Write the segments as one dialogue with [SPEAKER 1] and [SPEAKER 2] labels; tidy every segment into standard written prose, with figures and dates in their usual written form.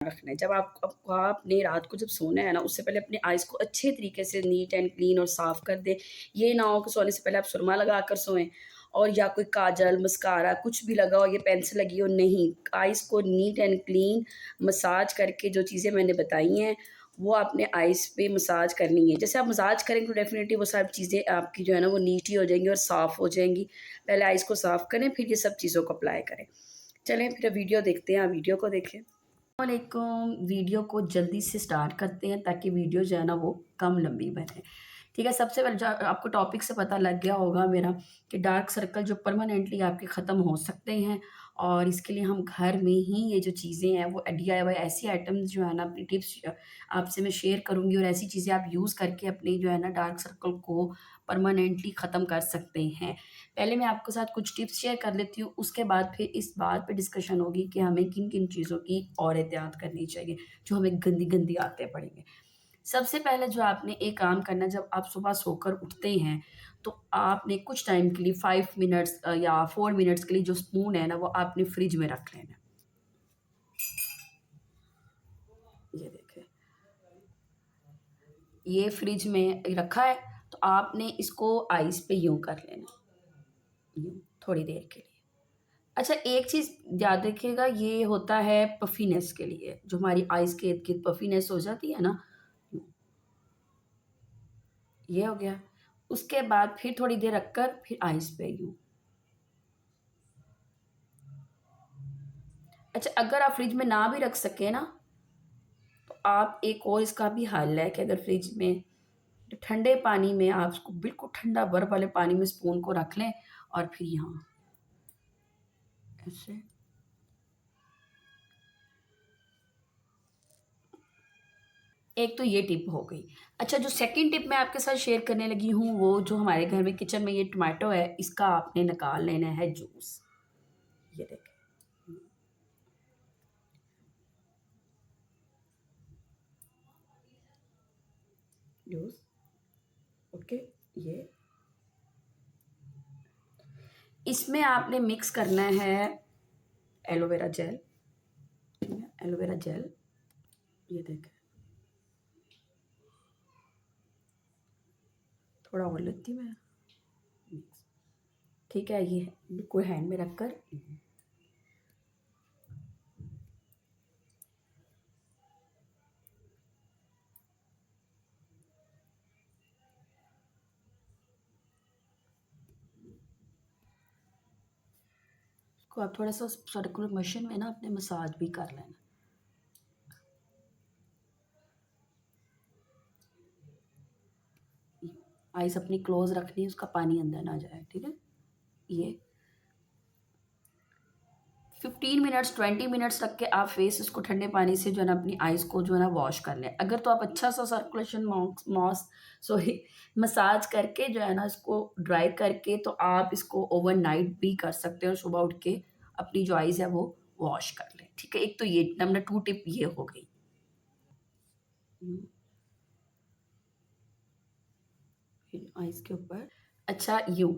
[SPEAKER 1] रखना है। जब आपको आपने रात को जब सोना है ना, उससे पहले अपने आइज़ को अच्छे तरीके से नीट एंड क्लीन और साफ़ कर दें। ये ना हो कि सोने से पहले आप सुरमा लगा कर सोएँ और या कोई काजल, मस्कारा कुछ भी लगा हो, या पेंसिल लगी हो, नहीं। आइज़ को नीट एंड क्लीन मसाज करके जो चीज़ें मैंने बताई हैं, वो आपने आइज़ पे मसाज करनी है। जैसे आप मसाज करेंगे तो डेफ़िनिटली वो सब चीज़ें आपकी जो है ना वो नीट ही हो जाएँगी और साफ़ हो जाएँगी। पहले आइज़ को साफ़ करें, फिर ये सब चीज़ों को अप्लाई करें। चलें फिर वीडियो देखते हैं, आप वीडियो को देखें। वालेकुम, वीडियो को जल्दी से स्टार्ट करते हैं ताकि वीडियो जो है ना वो कम लंबी बने। ठीक है, सबसे पहले जो आपको टॉपिक से पता लग गया होगा मेरा कि डार्क सर्कल जो परमानेंटली आपके ख़त्म हो सकते हैं, और इसके लिए हम घर में ही ये जो चीज़ें हैं वो डीआईवाई ऐसी आइटम्स जो है ना, अपनी टिप्स आपसे मैं शेयर करूँगी, और ऐसी चीज़ें आप यूज़ करके अपनी जो है ना डार्क सर्कल को परमानेंटली ख़त्म कर सकते हैं। पहले मैं आपके साथ कुछ टिप्स शेयर कर लेती हूँ, उसके बाद फिर इस बात पे डिस्कशन होगी कि हमें किन-किन चीज़ों की और एहतियात करनी चाहिए, जो हमें गंदी-गंदी आदतें पड़ेंगी। सबसे पहले जो आपने एक काम करना है, जब आप सुबह सोकर उठते हैं, तो आपने कुछ टाइम के लिए 5 मिनट्स या 4 मिनट्स के लिए जो स्पून है ना, वो आपने फ्रिज में रख लेना है। ये देखें, ये फ्रिज में रखा है, तो आपने इसको आइस पे यूँ कर लेना है, यूँ थोड़ी देर के लिए। अच्छा, एक चीज़ याद रखिएगा, ये होता है पफ़ीनेस के लिए, जो हमारी आइज़ के इर्द-गिर्द पफ़ीनेस हो जाती है ना, ये हो गया। उसके बाद फिर थोड़ी देर रखकर फिर आइज़ पे यूँ। अच्छा, अगर आप फ्रिज में ना भी रख सकें ना, तो आप एक और इसका भी हल है कि अगर फ्रिज में ठंडे पानी में आप उसको बिल्कुल ठंडा बर्फ़ वाले पानी में स्पून को रख लें, और फिर यहाँ ऐसे। एक तो ये टिप हो गई। अच्छा, जो सेकंड टिप मैं आपके साथ शेयर करने लगी हूँ, वो जो हमारे घर में किचन में ये टोमेटो है, इसका आपने निकाल लेना है जूस। ये देखें, जूस, ओके, ये इसमें आपने मिक्स करना है एलोवेरा जेल, ठीक है, एलोवेरा जेल, ये देखें, थोड़ा और लेती हूँ मैं, मिक्स, ठीक है, ये बिल्कुल हैंड में रखकर इसको आप थोड़ा-सा सर्कुलर मोशन में ना अपने मसाज भी कर लेना। आइस अपनी क्लोज़ रखनी है, उसका पानी अंदर ना जाए, ठीक है? ये 15 मिनट्स 20 मिनट्स रख के आप फेस इसको ठंडे पानी से जो है ना अपनी आइज़ को जो है ना वॉश कर लें। अगर तो आप अच्छा सा सर्कुलेशन मॉस सॉरी मसाज करके जो है ना इसको ड्राई करके, तो आप इसको ओवरनाइट भी कर सकते हो और सुबह उठ के अपनी जो आइज़ है वो वॉश कर लें, ठीक है? एक तो ये नंबर 2 टिप ये हो गई। हुँ, फिर आइज़ के ऊपर अच्छा यूँ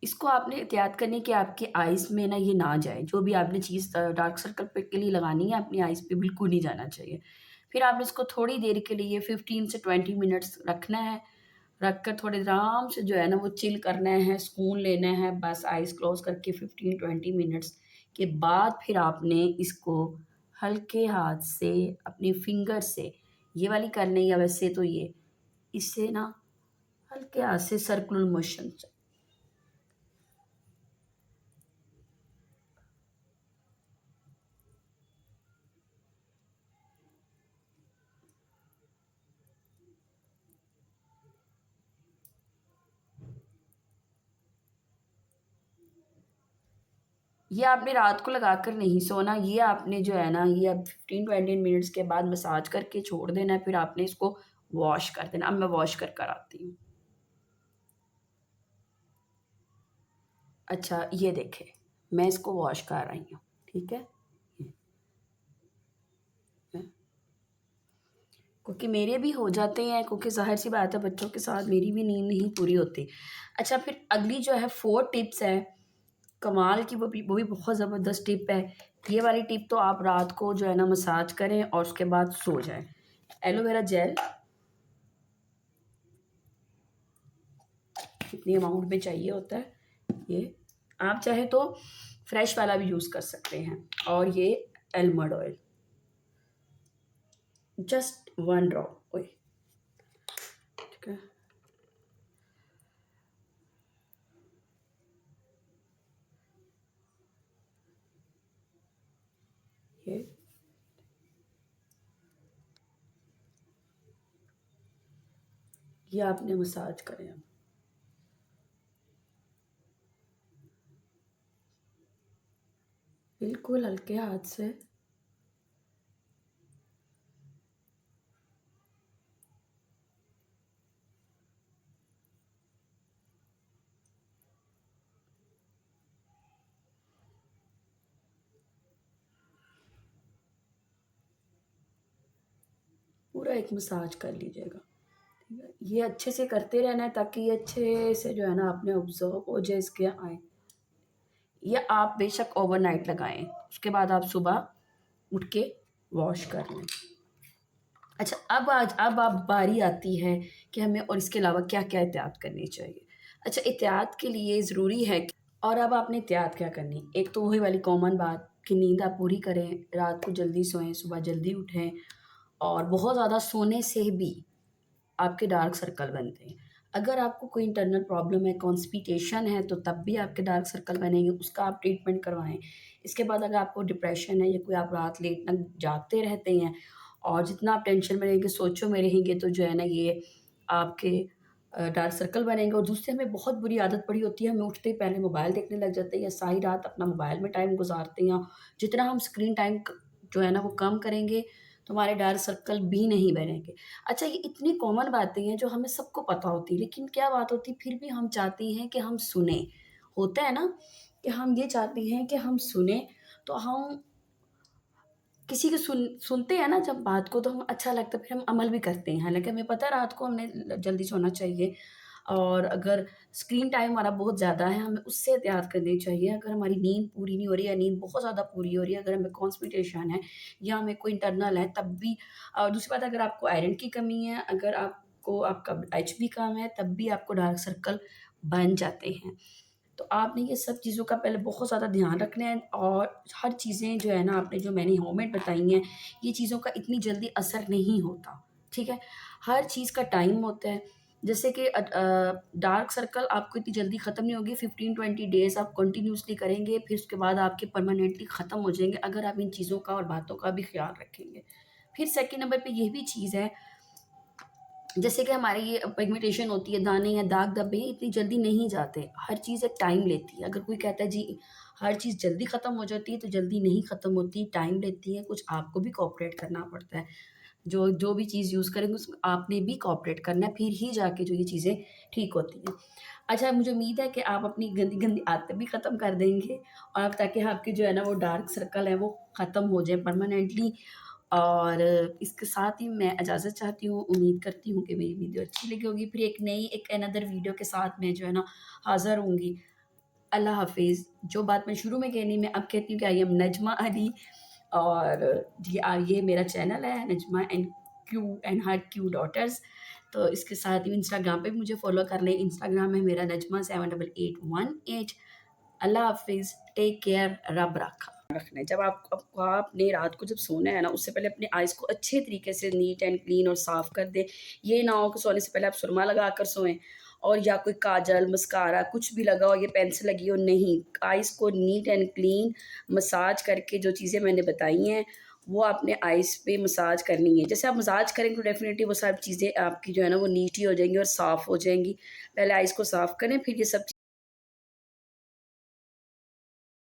[SPEAKER 1] इसको आपने एहतियात करनी है कि आपके आइज़ में ना ये ना जाए, जो भी आपने चीज़ डार्क सर्कल पे के लिए लगानी है, अपनी आइज़ पे बिल्कुल नहीं जाना चाहिए। फिर आपने इसको थोड़ी देर के लिए 15 से 20 मिनट्स रखना है, रख कर थोड़े आराम से जो है ना वो चिल करना है, सुकून लेना है, बस आइज़ क्लोज़ करके 15-20 मिनट्स के बाद फिर आपने इसको हल्के हाथ से अपने फिंगर से, ये वाली करनी है, या वैसे तो ये, इससे ना हल्के हाथ से सर्कुलर मोशन से। ये आपने रात को लगाकर नहीं सोना, ये आपने जो है ना ये अब 15-20 मिनट्स के बाद मसाज करके छोड़ देना है, फिर आपने इसको वॉश कर देना। अब मैं वॉश कर कर आती हूँ। अच्छा, ये देखें, मैं इसको वॉश कर रही हूँ, ठीक है? ये, मैं क्योंकि मेरे भी हो जाते हैं, क्योंकि ज़ाहिर-सी बात है बच्चों के साथ मेरी भी नींद नहीं पूरी होती। अच्छा, फिर अगली जो है 4 टिप्स है, कमाल की, वो भी बहुत ज़बरदस्त टिप है ये वाली टिप तो आप रात को जो है ना मसाज करें और उसके बाद सो जाएं। एलोवेरा जेल कितनी अमाउंट में चाहिए होता है ये, आप चाहे तो फ्रेश वाला भी यूज़ कर सकते हैं। और ये आलमंड ऑयल जस्ट 1 ड्रॉप, ओए ठीक है। ये आपने मसाज करें अब बिल्कुल हल्के हाथ से। पूरा एक मसाज कर लीजिएगा, ठीक है। ये अच्छे से करते रहना है ताकि ये अच्छे से जो है ना आपने ऑब्जर्व हो जाए इसके आए। ये आप बेशक ओवरनाइट लगाएं, उसके बाद आप सुबह उठ के वॉश कर लें। अच्छा, अब आप बारी आती है कि हमें और इसके अलावा क्या क्या एहतियात करनी चाहिए। अच्छा, एहतियात के लिए ज़रूरी है और अब आपने एहतियात क्या करनी, एक तो वही वाली कॉमन बात कि नींद आप पूरी करें, रात को जल्दी सोएं, सुबह जल्दी उठें। और बहुत ज़्यादा सोने से भी आपके डार्क सर्कल बनते हैं। अगर आपको कोई इंटरनल प्रॉब्लम है, कॉन्स्टिपेशन है, तो तब भी आपके डार्क सर्कल बनेंगे, उसका आप ट्रीटमेंट करवाएँ। इसके बाद अगर आपको डिप्रेशन है या कोई आप रात लेट तक जागते रहते हैं और जितना आप टेंशन में रहेंगे, सोचों में रहेंगे, तो जो है ना ये आपके डार्क सर्कल बनेंगे। और दूसरी हमें बहुत बुरी आदत पड़ी होती है, हमें उठते ही पहले मोबाइल देखने लग जाते हैं या सारी रात अपना मोबाइल में टाइम गुज़ारते हैं। जितना हम स्क्रीन टाइम जो है ना वो कम करेंगे, तो हमारे डार्क सर्कल भी नहीं बनेंगे। अच्छा, ये इतनी कॉमन बातें हैं जो हमें सबको पता होती है, लेकिन क्या बात होती है फिर भी हम चाहते हैं कि हम सुने। होता है ना कि हम ये चाहते हैं कि हम सुने, तो हम किसी की सुनते हैं ना जब बात को, तो हम अच्छा लगता है, फिर हम अमल भी करते हैं। हालाँकि हमें पता है रात को हमने जल्दी सोना चाहिए और अगर स्क्रीन टाइम हमारा बहुत ज़्यादा है, हमें उससे एहतियात करनी चाहिए। अगर हमारी नींद पूरी नहीं हो रही है, नींद बहुत ज़्यादा पूरी हो रही है, अगर हमें कॉन्स्टिपेशन है या हमें कोई इंटरनल है तब भी। और दूसरी बात, अगर आपको आयरन की कमी है, अगर आपको आपका एचबी कम है, तब भी आपको डार्क सर्कल बन जाते हैं। तो आपने ये सब चीज़ों का पहले बहुत ज़्यादा ध्यान रखना है। और हर चीज़ें जो है ना आपने जो मैंने होममेड बताई हैं, ये चीज़ों का इतनी जल्दी असर नहीं होता, ठीक है? हर चीज़ का टाइम होता है। जैसे कि डार्क सर्कल आपको इतनी जल्दी ख़त्म नहीं होगी, 15-20 डेज़ आप कंटिन्यूअसली करेंगे, फिर उसके बाद आपके परमानेंटली ख़त्म हो जाएँगे, अगर आप इन चीज़ों का और बातों का भी ख़्याल रखेंगे। फिर सेकंड नंबर पे ये भी चीज़ है, जैसे कि हमारी ये पिगमेंटेशन होती है, दाने या दाग धब्बे इतनी जल्दी नहीं जाते, हर चीज़ एक टाइम लेती है। अगर कोई कहता है जी हर चीज़ जल्दी ख़त्म हो जाती है, तो जल्दी नहीं ख़त्म होती, टाइम लेती है, कुछ आपको भी कोऑपरेट करना पड़ता है। जो जो भी चीज़ यूज़ करेंगे उसमें आपने भी कोऑपरेट करना है, फिर ही जाके जो ये चीज़ें ठीक होती हैं। अच्छा, मुझे उम्मीद है कि आप अपनी गंदी-गंदी आदतें भी ख़त्म कर देंगे और ताकि आपके जो है ना वो डार्क सर्कल है वो ख़त्म हो जाए परमानेंटली। और इसके साथ ही मैं इजाज़त चाहती हूँ, उम्मीद करती हूँ कि मेरी वीडियो अच्छी लगी होगी। फिर एक अनदर वीडियो के साथ मैं जो है ना हाज़िर होंगी। अल्लाह हाफ़िज़। जो बात मैं शुरू में कहनी मैं अब कहती हूँ कि आई एम नजमा अली। और जी ये मेरा चैनल है Najma and her cute daughters. तो इसके साथ ही इंस्टाग्राम पे भी मुझे फ़ॉलो कर लें। इंस्टाग्राम है मेरा नजमा 78818। अल्लाह हाफ़िज़, टेक केयर, रब रखा। रखना है जब आपने रात को जब सोना है ना, उससे पहले अपने आइज़ को अच्छे तरीके से नीट एंड क्लीन और साफ़ कर दें। ये ना हो कि सोने से पहले आप सुरमा लगा कर सोएं और या कोई काजल, मस्कारा कुछ भी लगा हो, या पेंसिल लगी हो, नहीं। आइज़ को नीट एंड क्लीन मसाज करके जो चीज़ें मैंने बताई हैं, वो आपने आइज़ पे मसाज करनी है। जैसे आप मसाज करेंगे तो डेफ़िनिटली वो सब चीज़ें आपकी जो है ना वो नीट ही हो जाएँगी और साफ़ हो जाएँगी। पहले आइज़ को साफ़ करें, फिर ये सब